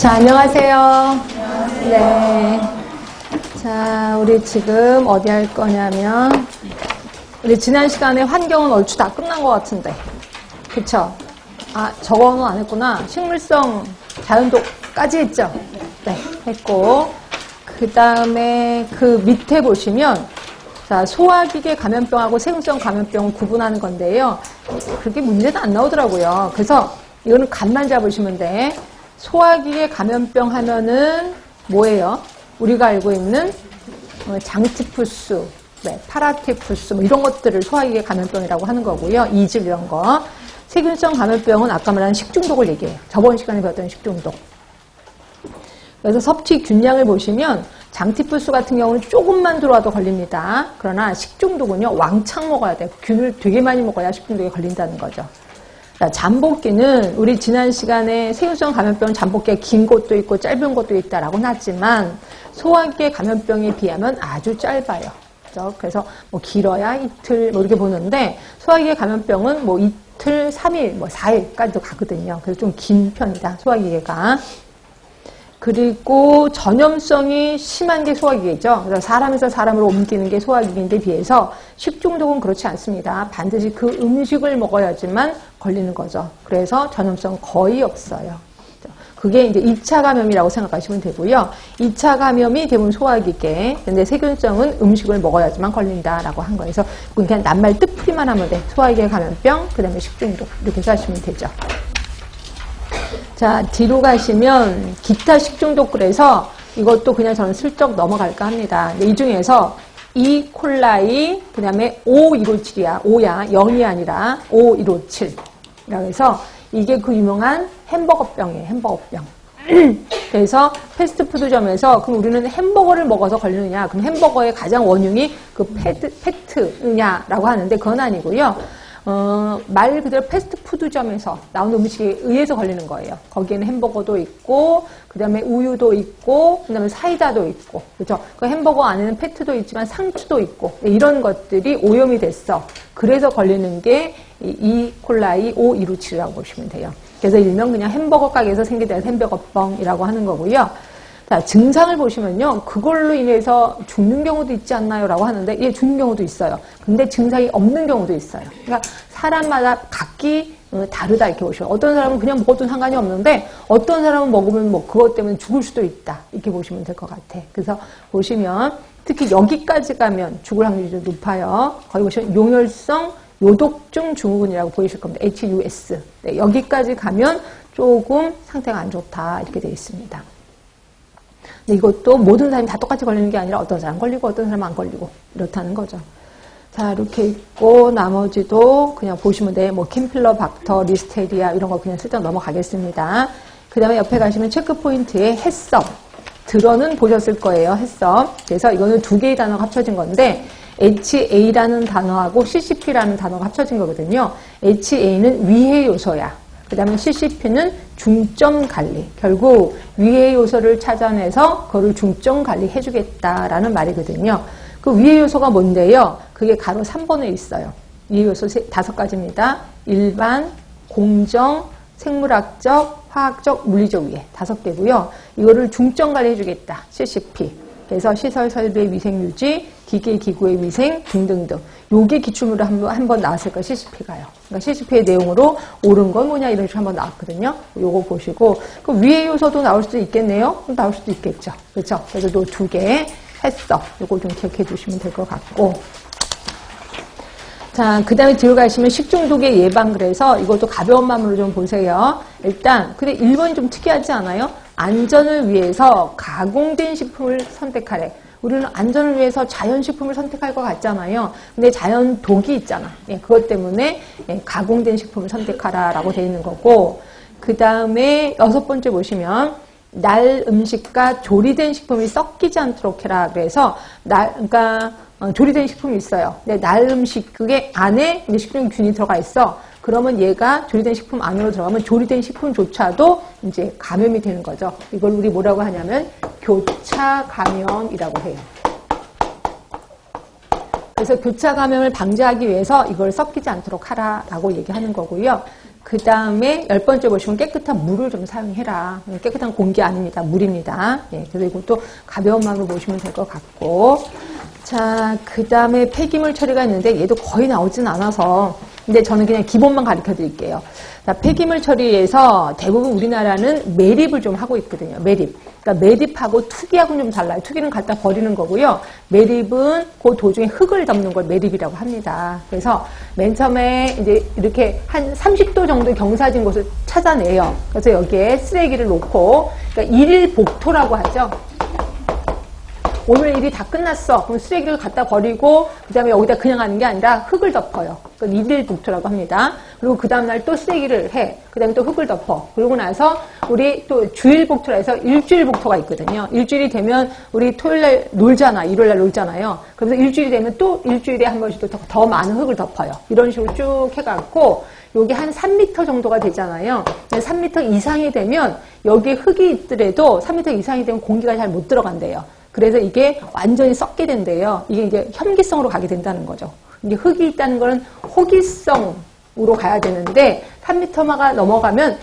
자, 안녕하세요. 네. 자, 우리 지금 어디 할 거냐면, 우리 지난 시간에 환경은 얼추 다 끝난 것 같은데. 그쵸? 아, 저거는 안 했구나. 식물성 자연독까지 했죠? 네, 했고. 그 다음에 그 밑에 보시면, 자, 소화기계 감염병하고 세균성 감염병을 구분하는 건데요. 그렇게 문제는 안 나오더라고요. 그래서 이거는 감만 잡으시면 돼. 소화기계 감염병 하면은 뭐예요? 우리가 알고 있는 장티푸스, 네, 파라티푸스 뭐 이런 것들을 소화기계 감염병이라고 하는 거고요. 이질 이런 거. 세균성 감염병은 아까 말한 식중독을 얘기해요. 저번 시간에 배웠던 식중독. 그래서 섭취 균량을 보시면 장티푸스 같은 경우는 조금만 들어와도 걸립니다. 그러나 식중독은요, 왕창 먹어야 돼요. 균을 되게 많이 먹어야 식중독에 걸린다는 거죠. 자, 잠복기는 우리 지난 시간에 세균성 감염병 잠복기가 긴 것도 있고 짧은 것도 있다라고는 하지만 소화기계 감염병에 비하면 아주 짧아요. 그렇죠? 그래서 뭐 길어야 이틀 뭐 이렇게 보는데 소화기계 감염병은 뭐 이틀, 3일, 뭐 4일까지도 가거든요. 그래서 좀 긴 편이다, 소화기계가. 그리고 전염성이 심한 게 소화기계죠. 그래서 사람에서 사람으로 옮기는 게 소화기계인데 비해서 식중독은 그렇지 않습니다. 반드시 그 음식을 먹어야지만 걸리는 거죠. 그래서 전염성 거의 없어요. 그게 이제 2차 감염이라고 생각하시면 되고요. 2차 감염이 대부분 소화기계. 근데 세균성은 음식을 먹어야지만 걸린다라고 한 거예요. 그래서 그냥 낱말 뜻풀이만 하면 돼. 소화기계 감염병, 그 다음에 식중독. 이렇게 하시면 되죠. 자, 뒤로 가시면 기타 식중독 그래서 이것도 그냥 저는 슬쩍 넘어갈까 합니다. 이 중에서 이콜라이, 그 다음에 O157이야. 5야. 0이 아니라 O157. 그래서 이게 그 유명한 햄버거병이에요. 햄버거병. 그래서 패스트푸드점에서 그럼 우리는 햄버거를 먹어서 걸리느냐? 그럼 햄버거의 가장 원흉이 그 패트느냐라고 하는데 그건 아니고요. 말 그대로 패스트푸드점에서 나오는 음식에 의해서 걸리는 거예요. 거기에는 햄버거도 있고, 그 다음에 우유도 있고, 그 다음에 사이다도 있고, 그죠? 그 햄버거 안에는 패트도 있지만 상추도 있고, 이런 것들이 오염이 됐어. 그래서 걸리는 게 이콜라이 O157이라고 보시면 돼요. 그래서 일명 그냥 햄버거 가게에서 생기게 된 햄버거병이라고 하는 거고요. 자, 증상을 보시면요. 그걸로 인해서 죽는 경우도 있지 않나요? 라고 하는데, 예, 죽는 경우도 있어요. 근데 증상이 없는 경우도 있어요. 그러니까 사람마다 각기 다르다 이렇게 보시면. 어떤 사람은 그냥 먹어도 상관이 없는데, 어떤 사람은 먹으면 뭐 그것 때문에 죽을 수도 있다. 이렇게 보시면 될 것 같아. 그래서 보시면, 특히 여기까지 가면 죽을 확률이 좀 높아요. 거기 보시면 용혈성 요독증 증후군이라고 보이실 겁니다. HUS. 네, 여기까지 가면 조금 상태가 안 좋다. 이렇게 되어 있습니다. 근데 이것도 모든 사람이 다 똑같이 걸리는 게 아니라 어떤 사람 걸리고 어떤 사람 안 걸리고 이렇다는 거죠. 자, 이렇게 있고 나머지도 그냥 보시면 돼. 뭐 캠필러박터, 리스테리아 이런 거 그냥 슬쩍 넘어가겠습니다. 그 다음에 옆에 가시면 체크포인트에 햇섭. 들어는 보셨을 거예요. 햇섭. 그래서 이거는 두 개의 단어가 합쳐진 건데 HA라는 단어하고 CCP라는 단어가 합쳐진 거거든요. HA는 위해 요소야. 그 다음에 CCP는 중점 관리. 결국 위해 요소를 찾아내서 그거를 중점 관리해 주겠다라는 말이거든요. 그 위해 요소가 뭔데요? 그게 가로 3번에 있어요. 위해 요소 5가지입니다. 일반, 공정, 생물학적, 화학적, 물리적 위해 5개고요. 이거를 중점 관리해 주겠다. CCP. 그래서 시설, 설비, 위생 유지, 기계, 기구의 위생 등등등. 요게 기출문으로 한번 나왔을 거예요. CCP가요. 그러니까 CCP의 내용으로 옳은 건 뭐냐 이런 식으로 한번 나왔거든요. 요거 보시고 그 위의 요소도 나올 수도 있겠네요. 나올 수도 있겠죠. 그렇죠? 그래서 요 2개 했어. 요거 좀 기억해 주시면 될 것 같고. 자, 그 다음에 뒤로 가시면 식중독의 예방 그래서 이것도 가벼운 마음으로 좀 보세요. 일단 근데 1번이 좀 특이하지 않아요? 안전을 위해서 가공된 식품을 선택하래. 우리는 안전을 위해서 자연식품을 선택할 것 같잖아요. 근데 자연독이 있잖아. 예, 그것 때문에 가공된 식품을 선택하라라고 되어 있는 거고 그 다음에 6번째 보시면 날 음식과 조리된 식품이 섞이지 않도록 해라. 그래서 그러니까 조리된 식품이 있어요. 근데 날 음식 그게 안에 식중균이 들어가 있어. 그러면 얘가 조리된 식품 안으로 들어가면 조리된 식품조차도 이제 감염이 되는 거죠. 이걸 우리 뭐라고 하냐면 교차 감염이라고 해요. 그래서 교차 감염을 방지하기 위해서 이걸 섞이지 않도록 하라라고 얘기하는 거고요. 그 다음에 10번째 보시면 깨끗한 물을 좀 사용해라. 깨끗한 공기 아닙니다. 물입니다. 예, 그래서 이것도 가벼운 마음으로 보시면 될 것 같고. 자, 그 다음에 폐기물 처리가 있는데 얘도 거의 나오진 않아서 근데 저는 그냥 기본만 가르쳐 드릴게요. 자, 폐기물 처리에서 대부분 우리나라는 매립을 좀 하고 있거든요. 매립. 그러니까 매립하고 투기하고는 좀 달라요. 투기는 갖다 버리는 거고요. 매립은 그 도중에 흙을 덮는 걸 매립이라고 합니다. 그래서 맨 처음에 이제 이렇게 한 30도 정도 경사진 곳을 찾아내요. 그래서 여기에 쓰레기를 놓고, 그러니까 일일 복토라고 하죠. 오늘 일이 다 끝났어. 그럼 쓰레기를 갖다 버리고 그 다음에 여기다 그냥 하는 게 아니라 흙을 덮어요. 그건 일일 복토라고 합니다. 그리고 그 다음날 또 쓰레기를 해. 그 다음에 또 흙을 덮어. 그러고 나서 우리 또 주일 복토라 해서 일주일 복토가 있거든요. 일주일이 되면 우리 토요일날 놀잖아. 일요일날 놀잖아요. 그래서 일주일이 되면 또 일주일에 한 번씩 더 많은 흙을 덮어요. 이런 식으로 쭉 해갖고 여기 한 3m 정도가 되잖아요. 3m 이상이 되면 여기 흙이 있더라도 3m 이상이 되면 공기가 잘 못 들어간대요. 그래서 이게 완전히 썩게 된대요. 이게 이제 혐기성으로 가게 된다는 거죠. 이제 흙이 있다는 거는 호기성으로 가야 되는데 3m가 넘어가면